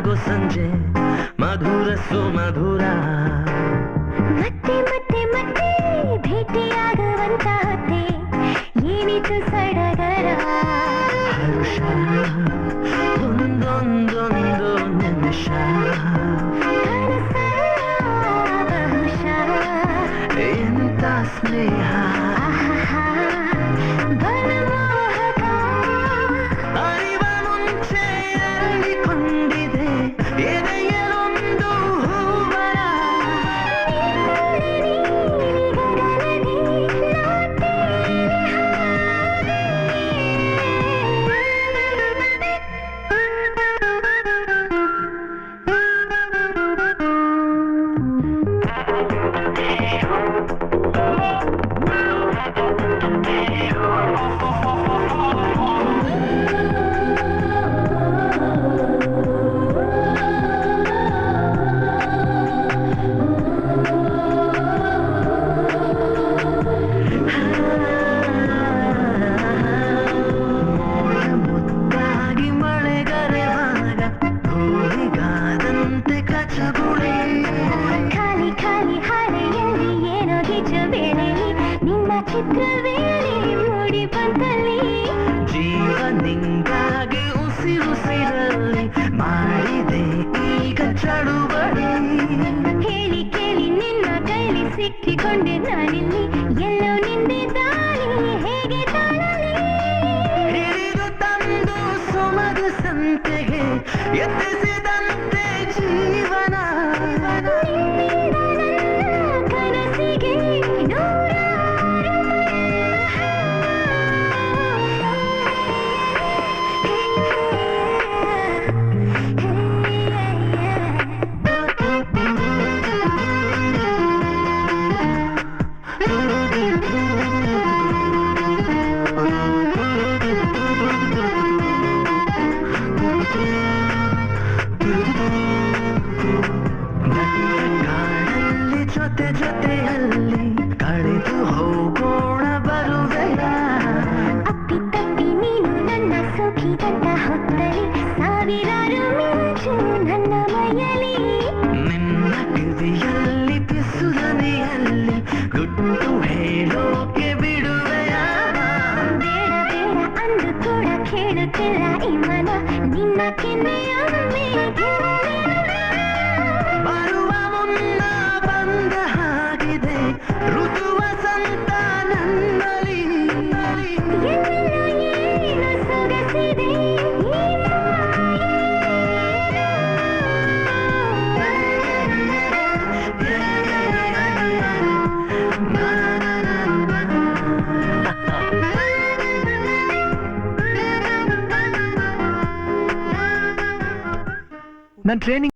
ಆಗೋ ಸಂಜೆ ಮಧುರ ಸುಮಧುರ ಮತ್ತೆ ಮತ್ತೆ ಮತ್ತೆ ಭೇಟಿಯಾಗುವಂತ ಹೊತ್ತೆ ಏನಿತು ಸಡಗರ ಹರುಷ ಒಂದೊಂದೊಂದು ನಿಮಿಷ ಬಹುಶಃ ಎಂತ ಸ್ನೇಹ ಅರಿವ ಮುಂಚೆ ಅರಳಿಕೊಂಡಿದೆ ಎದೆಯಲೊಂದು ಹೂವರ ಚಿತ್ರವೇಳಿ ಮೂಡಿ ಬಂದಲ್ಲಿ ಜೀವ ನಿಂಗಾಗಿ ಉಸಿರುಸಿರಲ್ಲಿ ಮಾಡಿದೆ ಈಗ ಚಳುವಳಿ ಹೇಳಿ ಕೇಳಿ ನಿನ್ನ ಕೈಲಿ ಸಿಕ್ಕಿಕೊಂಡೆ ನಾನಿಲ್ಲಿ ಎಲ್ಲೋ ನಿಂದೆ ದಾಳಿ ಹೇಗೆ ತಾಳಲಿ ಹಿಡಿದು ತಂದು ಸುಮದು ಸಂತೆಗೆ ಎತ್ತಿಸಿದಂತೆ ಜೀವನ ಕನಸಿಗೆ ಕಾಡಲ್ಲಿ ಜೊತೆ ಜೊತೆಯಲ್ಲಿ ಕಳೆದು ಹೋಗೋಣ ಬರುವೆಯ ಅಪ್ಪಿ ತಪ್ಪಿ ನೀನು ನನ್ನ ಸೋಕಿದಂತ ಹೊತ್ತಲಿ ಸಾವಿರಾರು ಮಿಂಚು ನನ್ನ ಮೈಯಲಿ ನಿನ್ನ ಕಿವಿಯಲ್ಲಿ ಪಿಸುದನಿಯಲ್ಲಿ ಗುಟ್ಟು ಹೇಳೋಕೆ ಬಿಡುವೆಯ ಬೇಡ ಬೇಡ ಅಂದು ಕೂಡ ಕೇಳುತ್ತಿಲ್ಲ ಈ ಮನ ನಿನ್ನ ಕೆನ್ನೆಯೊಮ್ಮೆ ಬರುವ ಮುನ್ನ ಬಂದ ಹಾಗಿದೆ ಋತು ವಸಂತ ನನ್ನಲ್ಲಿ ಎಲ್ಲೆಲ್ಲೋ ಏನು ಸೊಗಸಿದೆ ನನ್ನ ಟ್ರೈನಿಂಗ್